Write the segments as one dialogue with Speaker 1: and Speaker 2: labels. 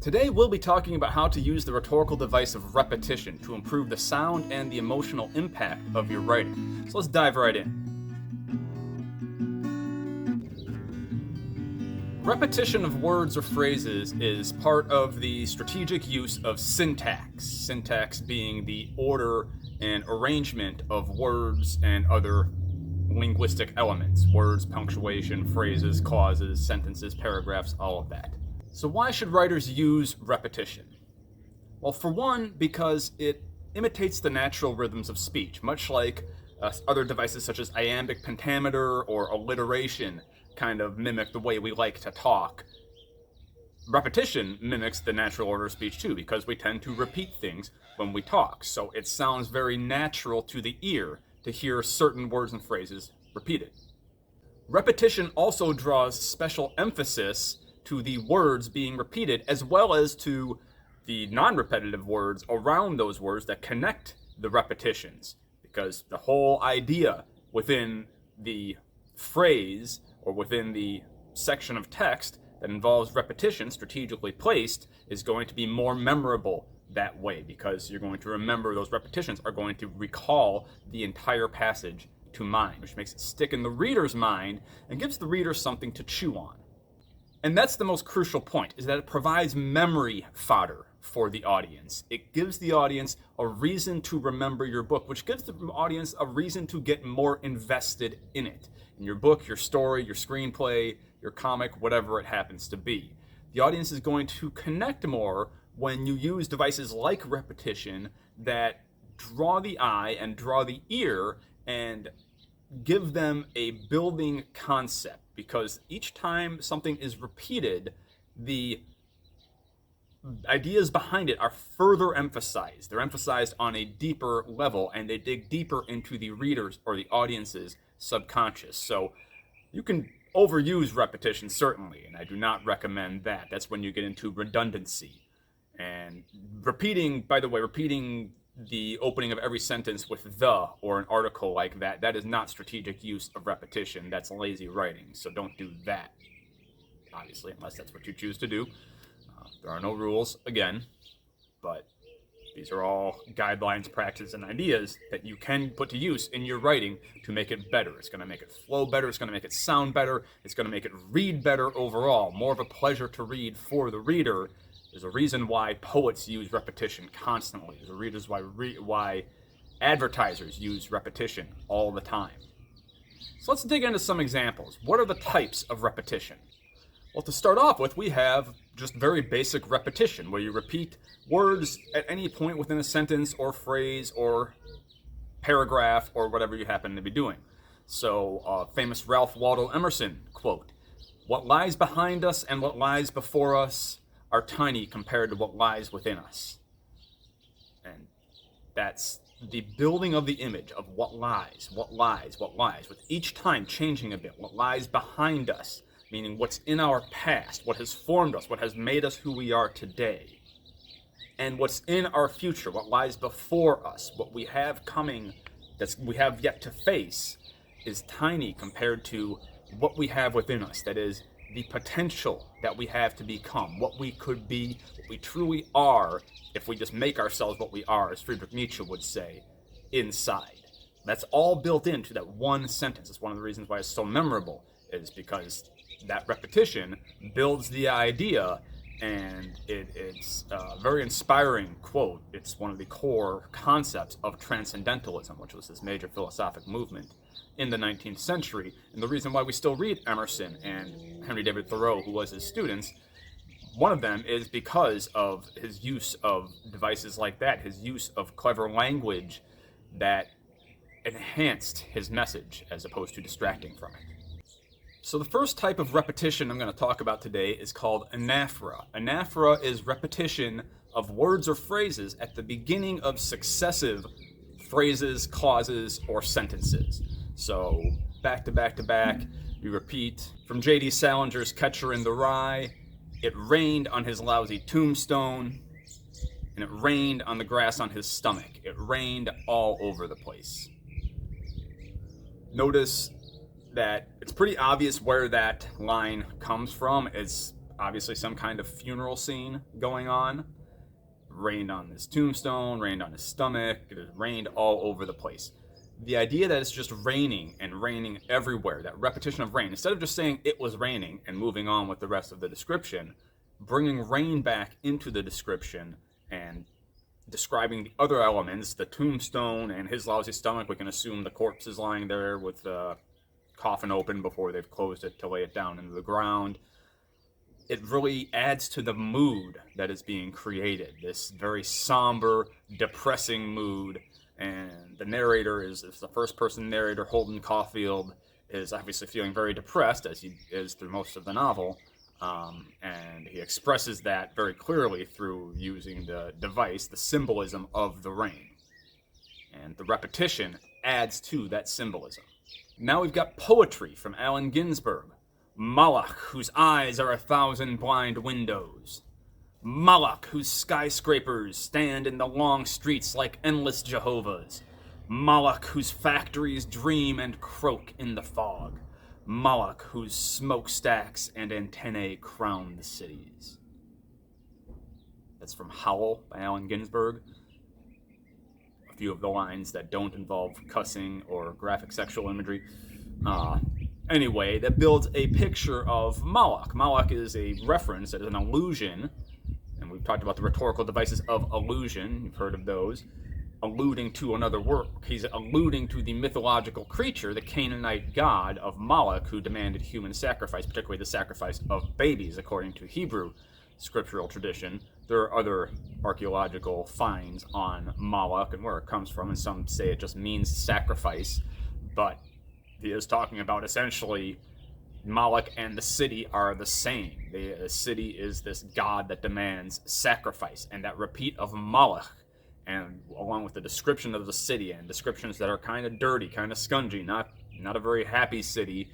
Speaker 1: Today we'll be talking about how to use the rhetorical device of repetition to improve the sound and the emotional impact of your writing. So let's dive right in. Repetition of words or phrases is part of the strategic use of syntax. Syntax being the order and arrangement of words and other linguistic elements. Words, punctuation, phrases, clauses, sentences, paragraphs, all of that. So why should writers use repetition? Well, for one, because it imitates the natural rhythms of speech, much like other devices such as iambic pentameter or alliteration kind of mimic the way we like to talk. Repetition mimics the natural order of speech too, because we tend to repeat things when we talk. So it sounds very natural to the ear to hear certain words and phrases repeated. Repetition also draws special emphasis to the words being repeated, as well as to the non-repetitive words around those words that connect the repetitions, because the whole idea within the phrase or within the section of text that involves repetition strategically placed is going to be more memorable that way, because you're going to remember those repetitions are going to recall the entire passage to mind, which makes it stick in the reader's mind and gives the reader something to chew on. And that's the most crucial point, is that it provides memory fodder for the audience. It gives the audience a reason to remember your book, which gives the audience a reason to get more invested in it. In your book, your story, your screenplay, your comic, whatever it happens to be. The audience is going to connect more when you use devices like repetition that draw the eye and draw the ear and give them a building concept, because each time something is repeated, the ideas behind it are further emphasized. They're emphasized on a deeper level, and they dig deeper into the reader's or the audience's subconscious. So you can overuse repetition, certainly, and I do not recommend that. That's when you get into redundancy. And repeating the opening of every sentence with the or an article like that, that is not strategic use of repetition. That's lazy writing, so don't do that, obviously, unless that's what you choose to do. There are no rules, again, but these are all guidelines, practices, and ideas that you can put to use in your writing to make it better. It's going to make it flow better, it's going to make it sound better, it's going to make it read better overall, more of a pleasure to read for the reader. There's a reason why poets use repetition constantly. There's a reason why advertisers use repetition all the time. So let's dig into some examples. What are the types of repetition? Well, to start off with, we have just very basic repetition, where you repeat words at any point within a sentence or phrase or paragraph or whatever you happen to be doing. So, famous Ralph Waldo Emerson quote, "What lies behind us and what lies before us are tiny compared to what lies within us." And that's the building of the image of what lies, with each time changing a bit. What lies behind us, meaning what's in our past, what has formed us, what has made us who we are today. And what's in our future, what lies before us, what we have coming, that we have yet to face, is tiny compared to what we have within us. That is, the potential that we have to become, what we could be, what we truly are, if we just make ourselves what we are, as Friedrich Nietzsche would say, inside. That's all built into that one sentence. It's one of the reasons why it's so memorable, is because that repetition builds the idea, and it's a very inspiring quote. It's one of the core concepts of transcendentalism, which was this major philosophic movement in the 19th century, and the reason why we still read Emerson and Henry David Thoreau, who was his students. One of them is because of his use of devices like that, his use of clever language that enhanced his message as opposed to distracting from it. So the first type of repetition I'm going to talk about today is called anaphora. Anaphora is repetition of words or phrases at the beginning of successive phrases, clauses, or sentences. So back to back to back, you repeat from J.D. Salinger's Catcher in the Rye, "It rained on his lousy tombstone," and "it rained on the grass on his stomach." It rained all over the place. Notice that it's pretty obvious where that line comes from. It's obviously some kind of funeral scene going on. Rained on his tombstone, rained on his stomach, it rained all over the place. The idea that it's just raining and raining everywhere, that repetition of rain, instead of just saying it was raining and moving on with the rest of the description, bringing rain back into the description and describing the other elements, the tombstone and his lousy stomach. We can assume the corpse is lying there with the coffin open before they've closed it to lay it down into the ground. It really adds to the mood that is being created, this very somber, depressing mood. And the narrator is the first-person narrator, Holden Caulfield, is obviously feeling very depressed, as he is through most of the novel. And he expresses that very clearly through using the device, the symbolism of the rain. And the repetition adds to that symbolism. Now we've got poetry from Allen Ginsberg. Malak, whose eyes are 1,000 blind windows. Malak, whose skyscrapers stand in the long streets like endless Jehovahs. Malak, whose factories dream and croak in the fog. Malak, whose smokestacks and antennae crown the cities. That's from Howl by Allen Ginsberg. A few of the lines that don't involve cussing or graphic sexual imagery. Anyway, that builds a picture of Malak. Malak is a reference, that is an allusion, and we've talked about the rhetorical devices of allusion, you've heard of those, alluding to another work. He's alluding to the mythological creature, the Canaanite god of Malak, who demanded human sacrifice, particularly the sacrifice of babies, according to Hebrew scriptural tradition. There are other archaeological finds on Malak and where it comes from, and some say it just means sacrifice, but he is talking about essentially Malak and the city are the same. The city is this god that demands sacrifice, and that repeat of Malak, and along with the description of the city and descriptions that are kind of dirty, kind of scungy, not a very happy city.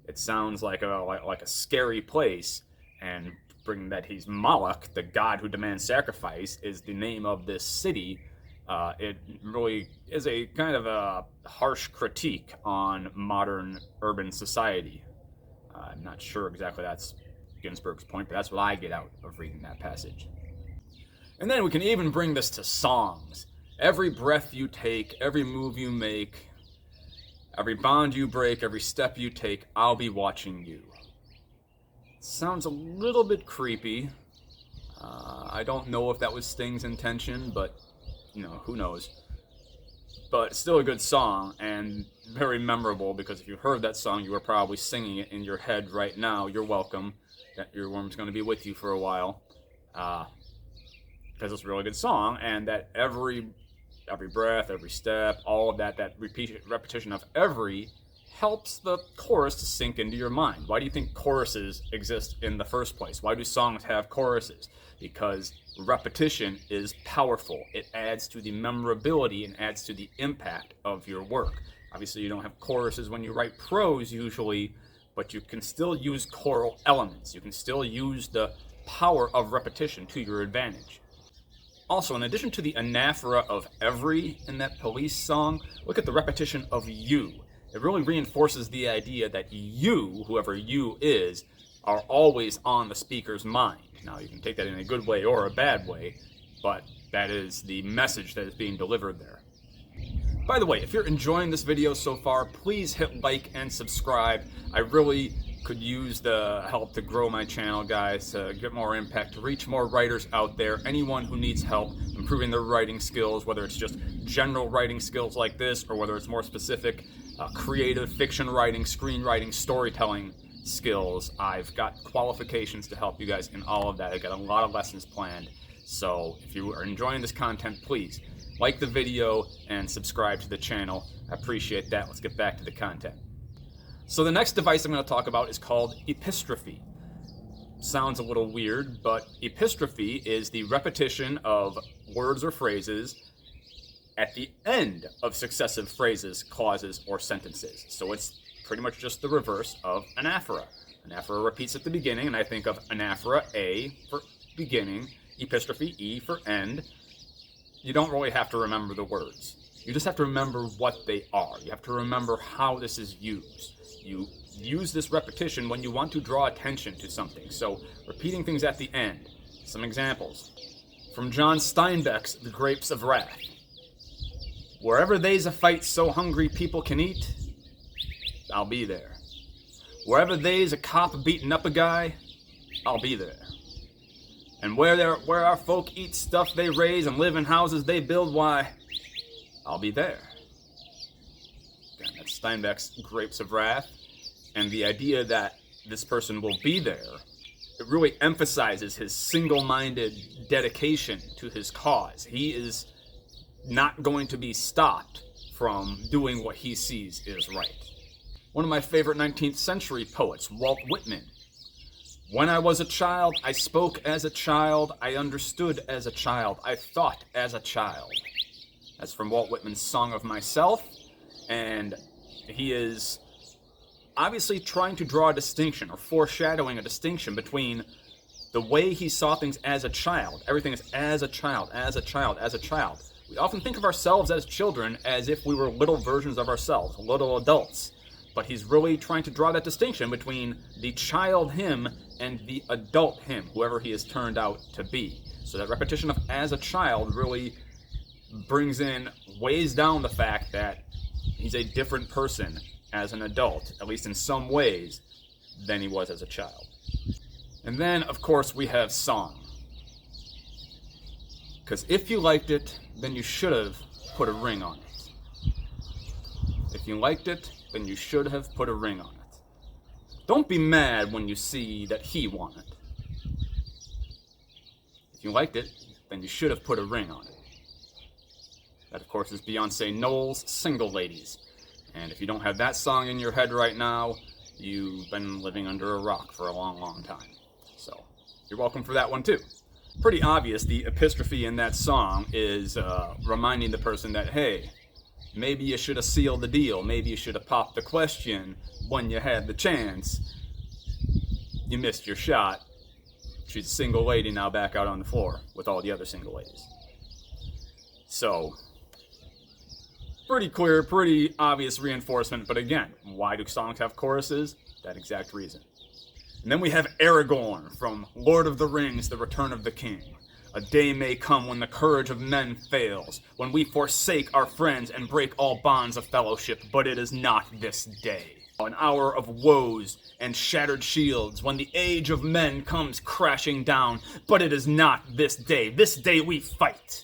Speaker 1: It sounds like a scary place, and bringing that he's Malak, the god who demands sacrifice, is the name of this city. It really is a kind of a harsh critique on modern urban society. I'm not sure exactly that's Ginsberg's point, but that's what I get out of reading that passage. And then we can even bring this to songs. Every breath you take, every move you make, every bond you break, every step you take, I'll be watching you. Sounds a little bit creepy. I don't know if that was Sting's intention, but who knows. But still a good song, and very memorable, because if you heard that song, you were probably singing it in your head right now. You're welcome. That earworm's going to be with you for a while. Because it's a really good song, and that every breath, every step, all of that repetition of every helps the chorus to sink into your mind. Why do you think choruses exist in the first place? Why do songs have choruses? Because repetition is powerful. It adds to the memorability and adds to the impact of your work. Obviously, you don't have choruses when you write prose usually, but you can still use choral elements. You can still use the power of repetition to your advantage. Also, in addition to the anaphora of every in that Police song, look at the repetition of you. It really reinforces the idea that you, whoever you is, are always on the speaker's mind. Now, you can take that in a good way or a bad way, but that is the message that is being delivered there. By the way, if you're enjoying this video so far, please hit like and subscribe. I really could use the help to grow my channel, guys, to get more impact, to reach more writers out there. Anyone who needs help improving their writing skills, whether it's just general writing skills like this, or whether it's more specific creative fiction writing, screenwriting, storytelling skills. I've got qualifications to help you guys in all of that. I've got a lot of lessons planned. So if you are enjoying this content, please like the video and subscribe to the channel. I appreciate that. Let's get back to the content. So the next device I'm going to talk about is called epistrophe. Sounds a little weird, but epistrophe is the repetition of words or phrases at the end of successive phrases, clauses, or sentences. So it's pretty much just the reverse of anaphora. Anaphora repeats at the beginning, and I think of anaphora, A for beginning, epistrophe, E for end. You don't really have to remember the words. You just have to remember what they are. You have to remember how this is used. You use this repetition when you want to draw attention to something. So, repeating things at the end. Some examples. From John Steinbeck's The Grapes of Wrath. Wherever they's a fight so hungry people can eat, I'll be there. Wherever they's a cop beating up a guy, I'll be there. And where our folk eat stuff they raise and live in houses they build, why, I'll be there. Again, that's Steinbeck's Grapes of Wrath. And the idea that this person will be there, it really emphasizes his single-minded dedication to his cause. He is not going to be stopped from doing what he sees is right. One of my favorite 19th century poets, Walt Whitman. When I was a child, I spoke as a child, I understood as a child, I thought as a child. That's from Walt Whitman's Song of Myself, and he is obviously trying to draw a distinction, or foreshadowing a distinction between the way he saw things as a child. Everything is as a child, as a child, as a child. We often think of ourselves as children as if we were little versions of ourselves, little adults. But he's really trying to draw that distinction between the child him and the adult him, whoever he has turned out to be. So that repetition of as a child really weighs down the fact that he's a different person as an adult, at least in some ways, than he was as a child. And then, of course, we have song. Because if you liked it, then you should have put a ring on it. If you liked it, then you should have put a ring on it. Don't be mad when you see that he won it. If you liked it, then you should have put a ring on it. That, of course, is Beyonce Knowles' Single Ladies. And if you don't have that song in your head right now, you've been living under a rock for a long, long time. So, you're welcome for that one too. Pretty obvious, the epistrophe in that song is reminding the person that, hey, maybe you should have sealed the deal. Maybe you should have popped the question when you had the chance. You missed your shot. She's a single lady now back out on the floor with all the other single ladies. So, pretty clear, pretty obvious reinforcement. But again, why do songs have choruses? That exact reason. And then we have Aragorn from Lord of the Rings, The Return of the King. A day may come when the courage of men fails, when we forsake our friends and break all bonds of fellowship, but it is not this day. An hour of woes and shattered shields, when the age of men comes crashing down, but it is not this day. This day we fight.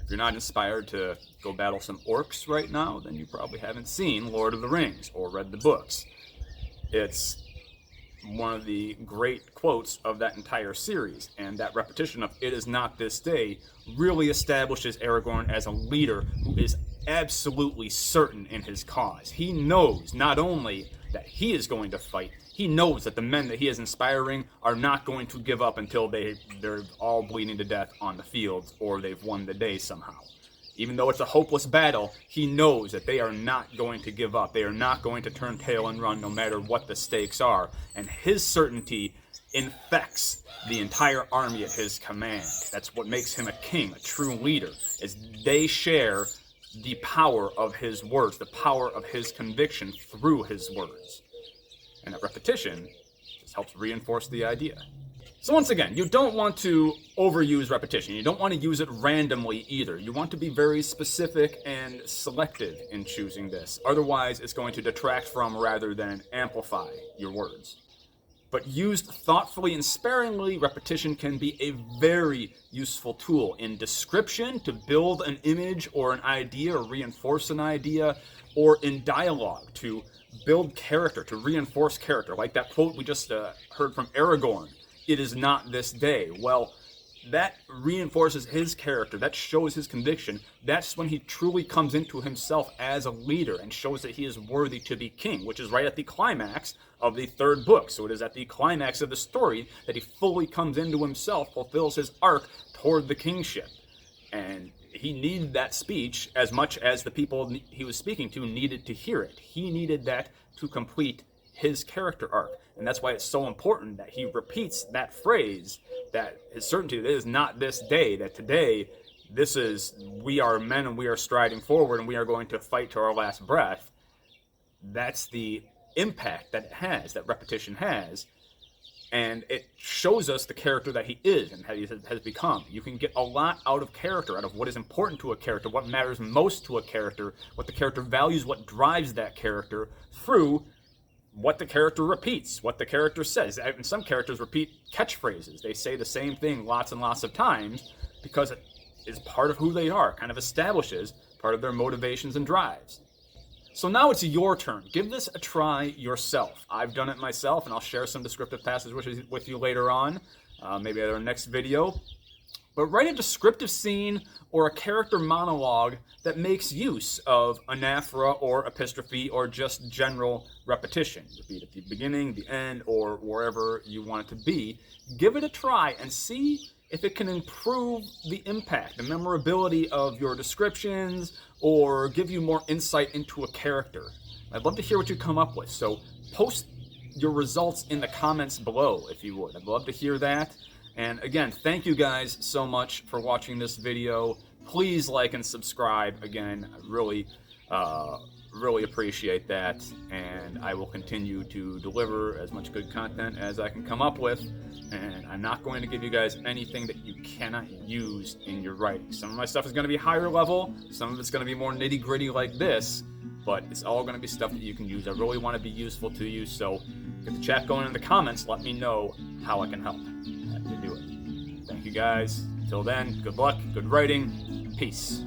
Speaker 1: If you're not inspired to go battle some orcs right now, then you probably haven't seen Lord of the Rings or read the books. It's one of the great quotes of that entire series, and that repetition of "it is not this day" really establishes Aragorn as a leader who is absolutely certain in his cause. He knows not only that he is going to fight, he knows that the men that he is inspiring are not going to give up until they're all bleeding to death on the fields or they've won the day somehow. Even though it's a hopeless battle, he knows that they are not going to give up. They are not going to turn tail and run no matter what the stakes are. And his certainty infects the entire army at his command. That's what makes him a king, a true leader, is they share the power of his words, the power of his conviction through his words. And that repetition just helps reinforce the idea. So once again, you don't want to overuse repetition. You don't want to use it randomly either. You want to be very specific and selective in choosing this. Otherwise, it's going to detract from rather than amplify your words. But used thoughtfully and sparingly, repetition can be a very useful tool in description to build an image or an idea or reinforce an idea, or in dialogue to build character, to reinforce character. Like that quote we just heard from Aragorn, "It is not this day." Well, that reinforces his character. That shows his conviction. That's when he truly comes into himself as a leader and shows that he is worthy to be king, which is right at the climax of the third book. So it is at the climax of the story that he fully comes into himself, fulfills his arc toward the kingship. And he needed that speech as much as the people he was speaking to needed to hear it. He needed that to complete his character arc. And that's why it's so important that he repeats that phrase, that his certainty that it is not this day, that today, we are men and we are striding forward and we are going to fight to our last breath. that's the impact that it has, that repetition has. And it shows us the character that he is and how he has become. You can get a lot out of character, out of what is important to a character, what matters most to a character, what the character values, what drives that character, through what the character repeats, what the character says. And some characters repeat catchphrases. They say the same thing lots and lots of times because it is part of who they are, kind of establishes part of their motivations and drives. So now it's your turn. Give this a try yourself. I've done it myself, and I'll share some descriptive passages with you later on, maybe at our next video. But write a descriptive scene or a character monologue that makes use of anaphora or epistrophe or just general repetition. Repeat at the beginning, the end, or wherever you want it to be. Give it a try and see if it can improve the impact, the memorability of your descriptions, or give you more insight into a character. I'd love to hear what you come up with, so post your results in the comments below if you would. I'd love to hear that. And again, thank you guys so much for watching this video. Please like and subscribe. Again, I really appreciate that, and I will continue to deliver as much good content as I can come up with, and I'm not going to give you guys anything that you cannot use in your writing. Some of my stuff is going to be higher level, some of it's going to be more nitty-gritty like this, but it's all going to be stuff that you can use. I really want to be useful to you, so get the chat going in the comments. Let me know how I can help. Happy to do it. Thank you guys. Until then, good luck, good writing, peace.